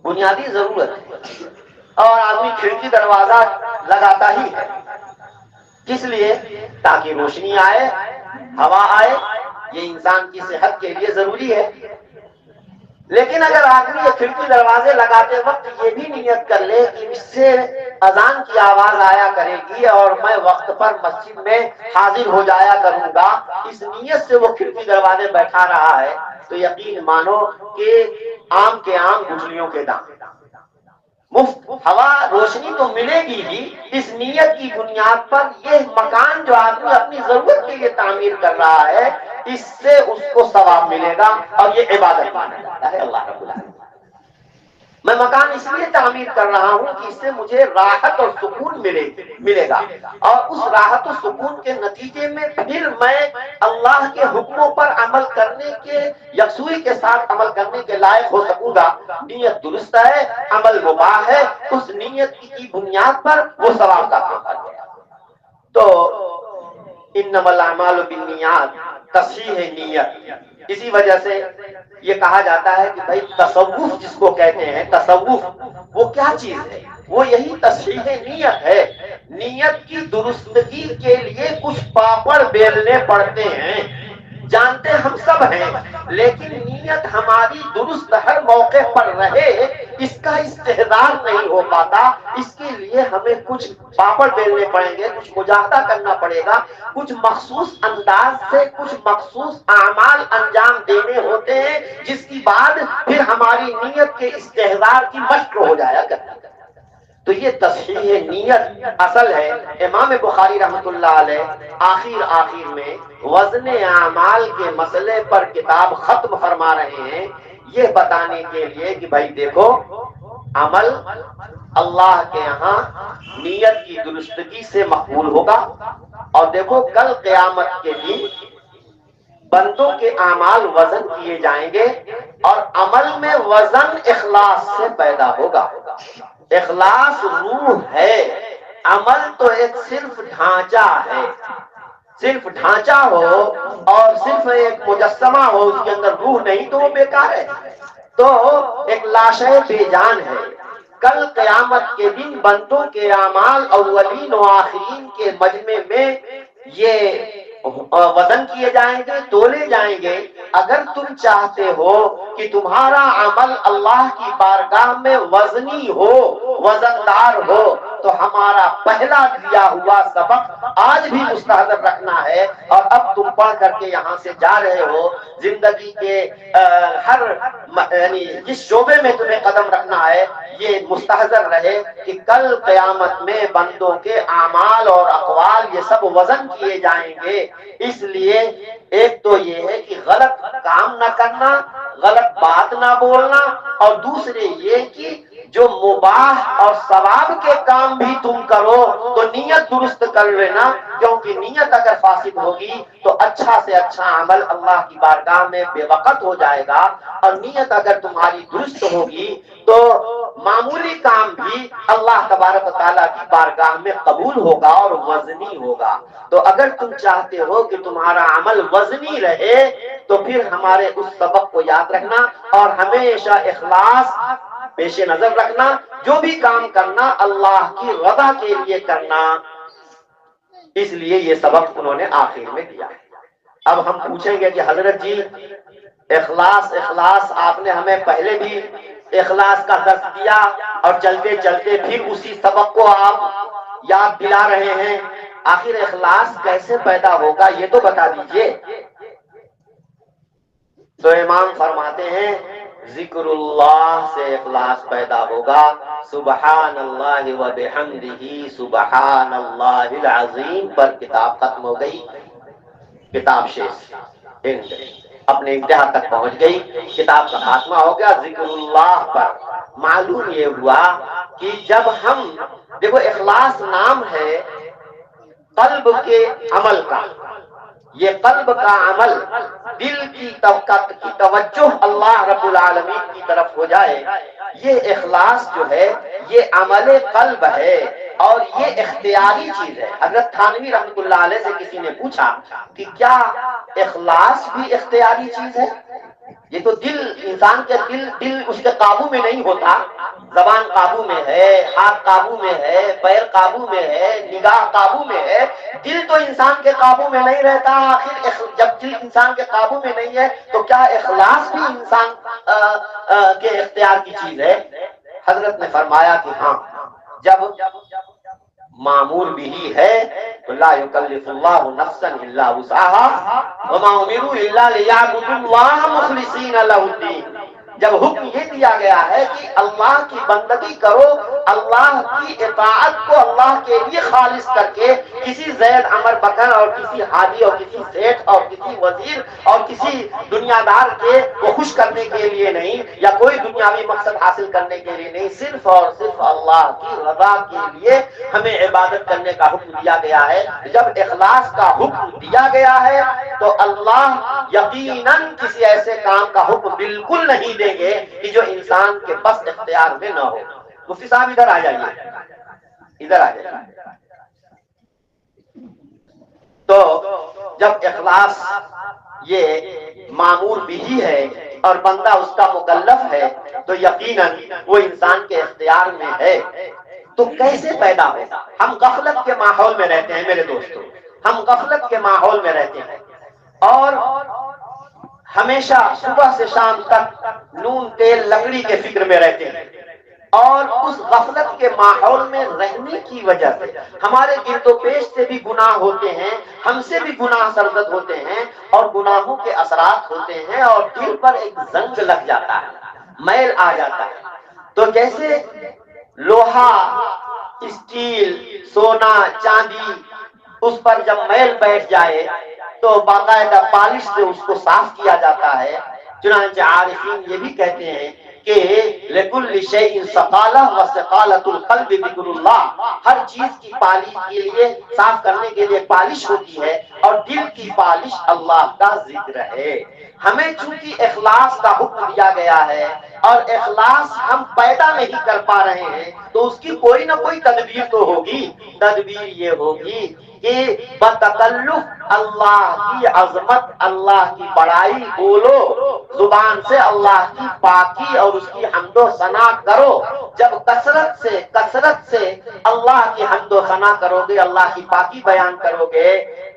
بنیادی ضرورت ہے، اور آدمی کھڑکی دروازہ لگاتا ہی ہے، کس لیے؟ تاکہ روشنی آئے، ہوا آئے، یہ انسان کی صحت کے لیے ضروری ہے۔ لیکن اگر آدمی یہ کھڑکی دروازے لگاتے وقت یہ بھی نیت کر لے کہ اس سے اذان کی آواز آیا کرے گی اور میں وقت پر مسجد میں حاضر ہو جایا کروں گا، اس نیت سے وہ کھڑکی دروازے بیٹھا رہا ہے، تو یقین مانو کہ آم کے آم گٹھلیوں کے دام، مفت ہوا روشنی تو ملے گی ہی، اس نیت کی بنیاد پر یہ مکان جو آدمی اپنی ضرورت کے لیے تعمیر کر رہا ہے اس سے اس کو ثواب ملے گا، اور یہ عبادت مانا جاتا ہے اللہ رب العالمین۔ میں مکان اس لیے تعمیر کر رہا ہوں کہ اس سے مجھے راحت اور سکون ملے گا، اور اس راحت و سکون کے نتیجے میں پھر میں اللہ کے حکموں پر عمل کرنے کے، یکسوئی کے ساتھ عمل کرنے کے لائق ہو سکوں گا۔ نیت درست ہے، عمل مباح ہے، اس نیت کی بنیاد پر وہ ثواب کا ہوتا ہے۔ تو انما الاعمال بالنیات، تصحیح نیت، اسی وجہ سے یہ کہا جاتا ہے کہ بھائی تصوف جس کو کہتے ہیں، تصوف وہ کیا چیز ہے؟ وہ یہی تصحیح نیت ہے۔ نیت کی درستگی کے لیے کچھ پاپڑ بیلنے پڑتے ہیں، جانتے ہم سب ہیں، لیکن نیت ہماری درست ہر موقع پر رہے اس کا استحضار نہیں ہو پاتا۔ اس کے لیے ہمیں کچھ پاپڑ بیلنے پڑیں گے، کچھ مجاہدہ کرنا پڑے گا، کچھ مخصوص انداز سے کچھ مخصوص اعمال انجام دینے ہوتے ہیں، جس کی بعد پھر ہماری نیت کے استحضار کی مشق ہو جایا کرتی ہے۔ تو یہ تصحیح نیت اصل ہے۔ امام بخاری رحمۃ اللہ علیہ آخر میں وزن اعمال کے مسئلے پر کتاب ختم فرما رہے ہیں، یہ بتانے کے لیے کہ بھائی دیکھو، عمل اللہ کے یہاں نیت کی درستگی سے مقبول ہوگا، اور دیکھو کل قیامت کے دن بندوں کے اعمال وزن کیے جائیں گے، اور عمل میں وزن اخلاص سے پیدا ہوگا۔ اخلاص روح ہے، عمل تو ایک صرف ڈھانچہ ہے۔ صرف ڈھانچہ ہو اور صرف ایک مجسمہ ہو، اس کے اندر روح نہیں تو وہ بیکار ہے، تو ایک لاشے بے جان ہے۔ کل قیامت کے دن بندوں کے اعمال اولین و آخرین کے مجمع میں یہ وزن کیے جائیں گے، تولے جائیں گے۔ اگر تم چاہتے ہو کہ تمہارا عمل اللہ کی بارگاہ میں وزنی ہو، وزندار ہو، تو ہمارا پہلا دیا ہوا سبق آج بھی مستحضر رکھنا ہے۔ اور اب تم پڑھ کر کے یہاں سے جا رہے ہو، زندگی کے ہر یعنی جس شعبے میں تمہیں قدم رکھنا ہے، یہ مستحضر رہے کہ کل قیامت میں بندوں کے اعمال اور اقوال یہ سب وزن کیے جائیں گے۔ اس لیے ایک تو یہ ہے کہ غلط کام نہ کرنا، غلط بات نہ بولنا، اور دوسرے یہ کہ جو مباح اور ثواب کے کام بھی تم کرو تو نیت درست کر لینا، کیونکہ نیت اگر فاسد ہوگی تو اچھا سے اچھا عمل اللہ کی بارگاہ میں بے وقت ہو جائے گا، اور نیت اگر تمہاری درست ہوگی تو معمولی کام بھی اللہ تبارک و تعالیٰ کی بارگاہ میں قبول ہوگا اور وزنی ہوگا۔ تو اگر تم چاہتے ہو کہ تمہارا عمل وزنی رہے تو پھر ہمارے اس سبق کو یاد رکھنا اور ہمیشہ اخلاص پیش نظر رکھنا، جو بھی کام کرنا اللہ کی رضا کے لیے کرنا۔ اس لیے یہ سبق انہوں نے آخر میں دیا۔ اب ہم پوچھیں گے کہ حضرت جی اخلاص آپ نے ہمیں پہلے بھی اخلاص کا درس دیا اور چلتے چلتے پھر اسی سبق کو آپ یاد دلا رہے ہیں، آخر اخلاص کیسے پیدا ہوگا یہ تو بتا دیجئے۔ تو امام فرماتے ہیں ذکر اللہ سے اخلاص پیدا ہوگا۔ سبحان اللہ و بحمدہ سبحان اللہ العظیم پر کتاب ختم ہو گئی، کتاب شیش اپنے انتہا تک پہنچ گئی، کتاب کا خاتمہ ہو گیا۔ ذکر اللہ پر معلوم یہ ہوا کہ جب ہم دیکھو اخلاص نام ہے قلب کے عمل کا، یہ قلب کا عمل دل کی توجہ اللہ رب العالمین کی طرف ہو جائے، یہ اخلاص جو ہے یہ عمل قلب ہے اور یہ اختیاری چیز ہے۔ حضرت تھانوی رحمۃ اللہ علیہ سے کسی نے پوچھا کہ کیا اخلاص بھی اختیاری چیز ہے؟ یہ تو دل، انسان کے دل اس کے قابو میں نہیں ہوتا، زبان قابو میں ہے، ہاتھ قابو میں ہے، پیر قابو میں ہے، نگاہ قابو میں ہے، دل تو انسان کے قابو میں نہیں رہتا۔ آخر جب دل انسان کے قابو میں نہیں ہے تو کیا اخلاص بھی انسان کے اختیار کی چیز ہے؟ حضرت نے فرمایا کہ ہاں، جب معمور بھی ہے تو لا یکلف اللہ نفسا الا وسعها وما امروا الا ليعبدوا الله مخلصین له الدین۔ جب حکم یہ دیا گیا ہے کہ اللہ کی بندگی کرو، اللہ کی اطاعت کو اللہ کے لیے خالص کر کے، کسی زید عمر بکر اور کسی حاجی اور کسی سیٹھ اور کسی وزیر اور کسی دنیا دار کے کو خوش کرنے کے لیے نہیں، یا کوئی دنیاوی مقصد حاصل کرنے کے لیے نہیں، صرف اور صرف اللہ کی رضا کے لیے ہمیں عبادت کرنے کا حکم دیا گیا ہے۔ جب اخلاص کا حکم دیا گیا ہے تو اللہ یقیناً کسی ایسے کام کا حکم بالکل نہیں دیں گے کہ جو انسان کے بس اختیار میں نہ ہو۔ مفتی صاحب ادھر آ جائیے، ادھر آ جائیے۔ تو جب اخلاص یہ معمور بھی ہے اور بندہ اس کا مکلف ہے تو یقیناً وہ انسان کے اختیار میں ہے۔ تو کیسے پیدا ہوگا؟ ہم غفلت کے ماحول میں رہتے ہیں میرے دوستوں، ہم غفلت کے ماحول میں رہتے ہیں اور ہمیشہ صبح سے شام تک نون تیل لکڑی کے فکر میں رہتے ہیں، اور اس غفلت کے ماحول میں رہنے کی وجہ سے ہمارے گرد و پیش سے بھی گناہ ہوتے ہیں، ہم سے بھی گناہ سرزد ہوتے ہیں، اور گناہوں کے اثرات ہوتے ہیں، اور دل پر ایک زنگ لگ جاتا ہے، میل آ جاتا ہے۔ تو جیسے لوہا، اسٹیل، سونا، چاندی، اس پر جب میل بیٹھ جائے تو باقاعدہ پالش سے اس کو صاف کیا جاتا ہے۔ چنانچہ عارفین یہ بھی کہتے ہیں کہ لِكُلِّ شَيْءٍ ثَقَالَةٌ وَثَقَالَةُ الْقَلْبِ ذِكْرُ اللَّهِ، ہر چیز کی پالش کے لیے، صاف کرنے کے لیے پالش ہوتی ہے، اور دل کی پالش اللہ کا ذکر ہے۔ ہمیں چونکہ اخلاص کا حکم دیا گیا ہے اور اخلاص ہم پیدا نہیں کر پا رہے ہیں تو اس کی کوئی نہ کوئی تدبیر تو ہوگی۔ تدبیر یہ ہوگی کہ بتکلف اللہ کی عظمت، اللہ کی بڑائی بولو، زبان سے اللہ کی پاکی اور اس کی حمد و ثنا کرو. جب کثرت سے اللہ کی حمد و ثنا کرو گے، اللہ کی پاکی بیان کرو گے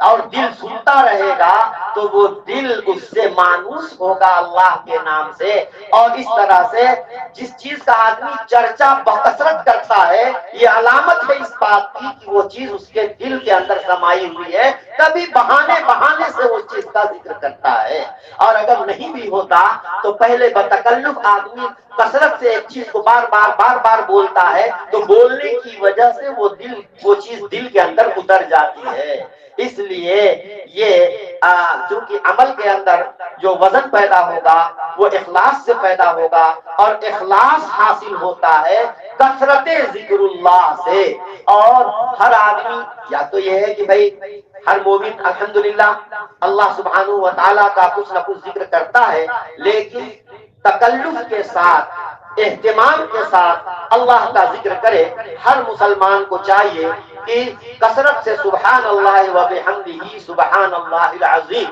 اور دل سنتا رہے گا تو وہ دل اس سے مانوس ہوگا اللہ کے نام سے. اور اس طرح سے جس چیز کا آدمی چرچا بکثرت کرتا ہے، یہ علامت ہے اس بات کی کہ وہ چیز اس کے دل کے اندر سمائی ہوئی ہے. کبھی بہانے سے وہ چیز کا ذکر کرتا ہے. اور اگر نہیں بھی ہوتا تو پہلے بتکلف آدمی کثرت سے ایک چیز کو بار بار بولتا ہے تو بولنے کی وجہ سے وہ چیز دل کے اندر اتر جاتی ہے. اس لیے یہ چونکہ عمل کے اندر جو وزن پیدا ہوگا وہ اخلاص سے پیدا ہوگا، اور اخلاص حاصل ہوتا ہے کثرت ذکر اللہ سے. اور ہر آدمی یا تو یہ ہے کہ بھائی ہر مومن الحمدللہ اللہ سبحانہ و تعالیٰ کا کچھ نہ کچھ ذکر کرتا ہے، لیکن تکلف کے ساتھ، اہتمام کے ساتھ اللہ کا ذکر کرے. ہر مسلمان کو چاہیے کہ کثرت سے سبحان اللہ و بحمدہ سبحان اللہ العظیم،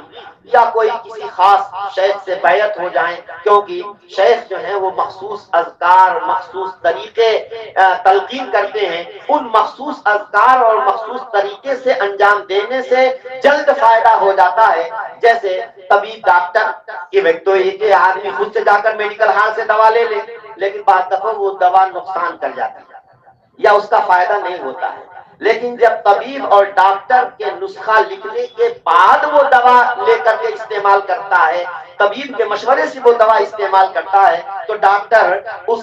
یا کوئی کسی خاص شیخ سے بیعت ہو جائیں، کیونکہ شیخ جو ہیں وہ مخصوص اذکار، مخصوص طریقے تلقین کرتے ہیں. ان مخصوص اذکار اور مخصوص طریقے سے انجام دینے سے جلد فائدہ ہو جاتا ہے. جیسے طبیب ڈاکٹر کی تو یہ آدمی خود سے جا کر میڈیکل ہال سے دوا لے لے، لیکن بعض دفعہ وہ دوا نقصان کر جاتی ہے یا اس کا فائدہ نہیں ہوتا ہے. لیکن جب طبیب اور ڈاکٹر کے نسخہ لکھنے کے بعد وہ دوا لے کر کے استعمال کرتا ہے، طبیب کے مشورے سے وہ دوا استعمال کرتا ہے، تو ڈاکٹر اس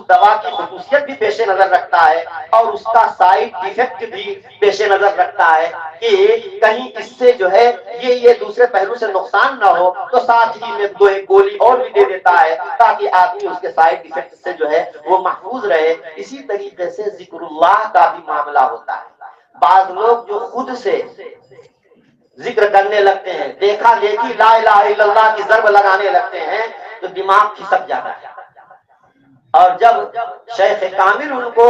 دوا کی خصوصیت بھی پیش نظر رکھتا ہے اور اس کا سائیڈ ایفیکٹ بھی پیش نظر رکھتا ہے کہ کہیں اس سے جو ہے یہ دوسرے پہلو سے نقصان نہ ہو، تو ساتھ ہی میں دو ایک گولی اور بھی دے دیتا ہے تاکہ آدمی اس کے سائیڈ ایفیکٹ سے جو ہے وہ محفوظ رہے. اسی طریقے سے ذکر اللہ کا بھی معاملہ ہوتا ہے. بعض لوگ جو خود سے ذکر کرنے لگتے ہیں، دیکھا دیکھی لا الہ الا اللہ کی ضرب لگانے لگتے ہیں تو دماغ کھسک جاتا ہے. اور جب شیخ کامل ان کو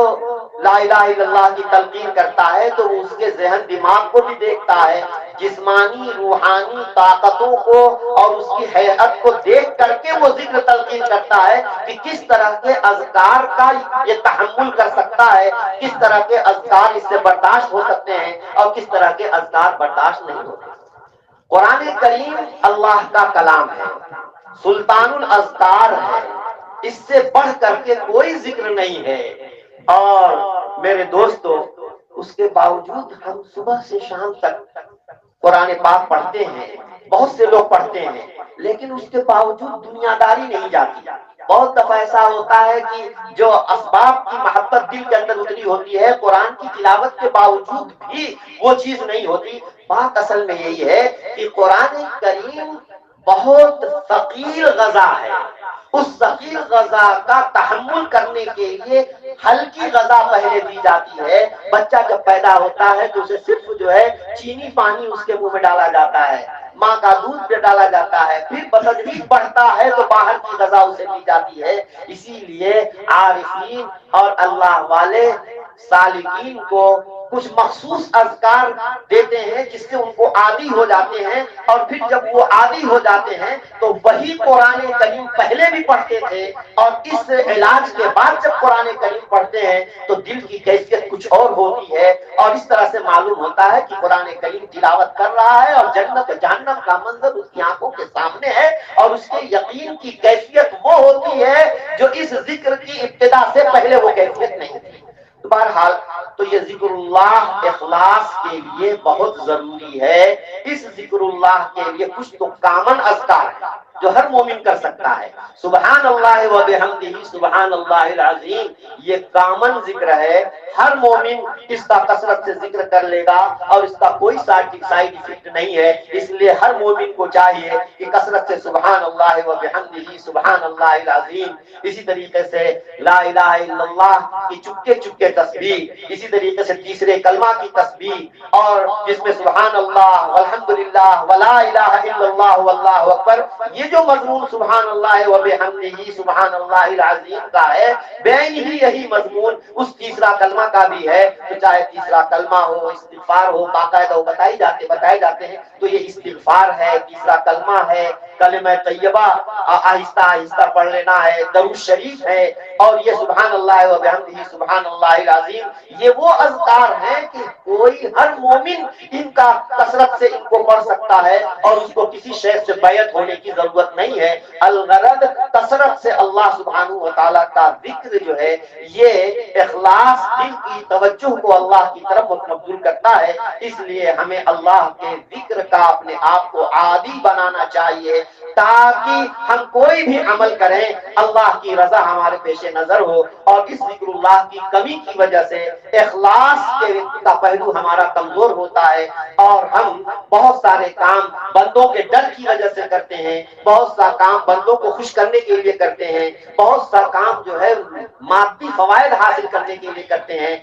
لا الہ الا اللہ کی تلقین کرتا ہے تو وہ اس کے ذہن دماغ کو بھی دیکھتا ہے، جسمانی روحانی طاقتوں کو اور اس کی حیات کو دیکھ کر کے وہ ذکر تلقین کرتا ہے کہ کس طرح کے اذکار کا یہ تحمل کر سکتا ہے، کس طرح کے اذکار اس سے برداشت ہو سکتے ہیں اور کس طرح کے اذکار برداشت نہیں ہوتے. قرآن کریم اللہ کا کلام ہے، سلطان الاذکار ہے، اس سے بڑھ کر کے کوئی ذکر نہیں ہے. اور میرے دوستو، اس کے باوجود ہم صبح سے شام تک قرآن پاک پڑھتے ہیں، بہت سے لوگ پڑھتے ہیں، لیکن اس کے باوجود دنیا داری نہیں جاتی. بہت دفعہ ایسا ہوتا ہے کہ جو اسباب کی محبت دل کے اندر اتری ہوتی ہے، قرآن کی تلاوت کے باوجود بھی وہ چیز نہیں ہوتی. بات اصل میں یہی ہے کہ قرآن کریم بہت ثقیل غذا ہے. اس ثقیل غذا کا تحمل کرنے کے لیے ہلکی غذا پہلے دی جاتی ہے. بچہ جب پیدا ہوتا ہے تو اسے صرف جو ہے چینی پانی اس کے منہ میں ڈالا جاتا ہے، ماں کا دودھ پہ ڈالا جاتا ہے، پھر بتدریج بڑھتا ہے تو باہر کی غذا اسے دی جاتی ہے. اسی لیے عارفین اور اللہ والے سالکین کو کچھ مخصوص اذکار دیتے ہیں جس سے ان کو عادی ہو جاتے ہیں، اور پھر جب وہ عادی ہو جاتے ہیں تو وہی قرآن کریم پہلے بھی پڑھتے تھے، اور اس علاج کے بعد جب قرآن کریم پڑھتے ہیں تو دل کی کیفیت کچھ اور ہوتی ہے. اور اس طرح سے معلوم ہوتا ہے کہ قرآن کریم تلاوت کر رہا ہے اور جنت جہنم کا منظر اس کی آنکھوں کے سامنے ہے، اور اس کے یقین کی کیفیت وہ ہوتی ہے جو اس ذکر کی ابتدا سے پہلے وہ کیفیت نہیں تھی. تو بہرحال تو یہ ذکر اللہ اخلاص کے لیے بہت ضروری ہے. اس ذکر اللہ کے لیے کچھ تو کامن اذکار ہے جو ہر مومن کر سکتا ہے. سبحان اللہ و بحمدہ سبحان اللہ العظیم، یہ کامن ذکر ہے. ہر مومن اس کا کثرت سے ذکر کر لے گا اور اس کا کوئی سائیڈ افیکٹ نہیں ہے. اس لیے ہر مومن کو چاہیے کہ کثرت سے سبحان اللہ و بحمدہ سبحان اللہ العظیم. اسی طریقے سے لا الہ الا اللہ کی چپکے چپکے تسبیح، اسی طریقے سے تیسرے کلمہ کی تسبیح، اور جس میں سبحان اللہ والحمدللہ ولا الہ الا اللہ واللہ اکبر، یہ جو مضمون سبحان اللہ و بحمدہ سبحان اللہ العظیم کا ہے، بین ہی یہی مضمون اس تیسرا کلمہ کا بھی ہے۔ تو چاہے تیسرا کلمہ ہو، استغفار ہو، باقاعدہ وہ بتائے جاتے ہیں، تو یہ استغفار ہے، تیسرا کلمہ ہے، کلمہ طیبہ آہستہ آہستہ پڑھ لینا ہے، درود شریف ہے، اور یہ سبحان اللہ و بحمدہ سبحان اللہ العظیم، یہ وہ اذکار ہیں کہ کوئی ہر مومن ان کا کثرت سے ان کو پڑھ سکتا ہے، اور اس کو کسی شیخ سے بیعت ہونے کی ضرورت نہیں ہے۔ الغرض کثرت سے اللہ سبحانہ و تعالیٰ کا ذکر جو ہے، یہ اخلاص، دل کی توجہ کو اللہ کی طرف مبذول کرتا ہے۔ اس لیے ہمیں اللہ کے ذکر کا اپنے آپ کو عادی بنانا چاہیے، تاکہ ہم کوئی بھی عمل کریں اللہ کی رضا ہمارے پیش نظر ہو، اور اس ذکر اللہ کی کمی کی وجہ سے اخلاص کا پہلو ہمارا کمزور ہوتا ہے، اور ہم بہت سارے کام بندوں کے ڈر کی وجہ سے کرتے ہیں، بہت سا کام بندوں کو خوش کرنے کے لیے کرتے ہیں، بہت سا کام جو ہے مادی فوائد حاصل کرنے کے لیے کرتے ہیں۔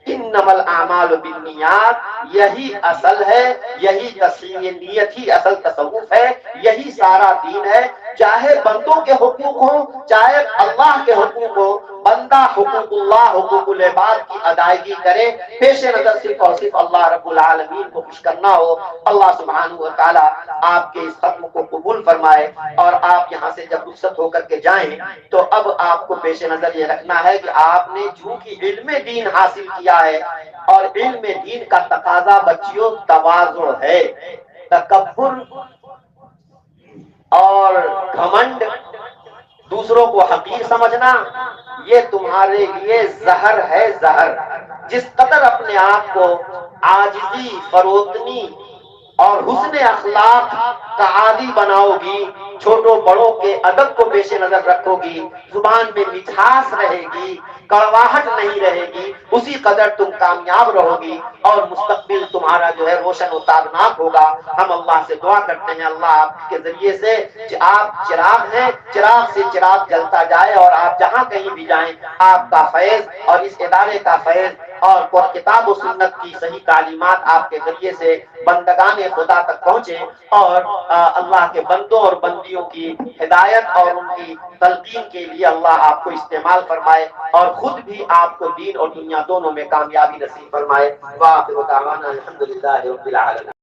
انما الاعمال بالنیات، یہی اصل ہے، یہی تصحیح نیت ہی اصل تصوف ہے، یہی سارا دین ہے۔ چاہے بندوں کے حقوق ہوں، چاہے اللہ کے حقوق ہوں، بندہ حقوق اللہ، حقوق العباد کی ادائیگی کرے، پیش نظر صرف اور صرف اللہ رب العالمین کو خوش کرنا ہو۔ اللہ سبحانہ و تعالی آپ کے اس ختم کو قبول فرمائے، اور آپ یہاں سے جب رخصت ہو کر کے جائیں تو اب آپ کو پیش نظر یہ رکھنا ہے کہ آپ نے چونکہ علم دین حاصل کیا ہے، اور علم دین کا تقاضا بچیوں تواضع ہے، تکبر اور گھمنڈ، دوسروں کو حقیر سمجھنا، یہ تمہارے لیے زہر ہے، زہر۔ جس قدر اپنے آپ کو عاجزی، فروتنی اور حسن اخلاق کا عادی بناؤ گی، چھوٹوں بڑوں کے ادب کو پیش نظر رکھو گی، زبان میں مٹھاس رہے گی، کڑواہٹ نہیں رہے گی، اسی قدر تم کامیاب رہو گی، اور مستقبل تمہارا جو ہے روشن و تابناک ہوگا۔ ہم اللہ سے دعا کرتے ہیں اللہ آپ کے ذریعے سے، آپ چراغ ہیں، چراغ سے چراغ جلتا جائے، اور آپ جہاں کہیں بھی جائیں آپ کا فیض اور اس ادارے کا فیض اور کتاب و سنت کی صحیح تعلیمات آپ کے ذریعے سے بندگان خدا تک پہنچے، اور اللہ کے بندوں اور بندیوں کی ہدایت اور ان کی تلقین کے لیے اللہ آپ کو استعمال فرمائے، اور خود بھی آپ کو دین اور دنیا دونوں میں کامیابی نصیب فرمائے۔ وآخر دعوانا الحمدللہ رب العالمین۔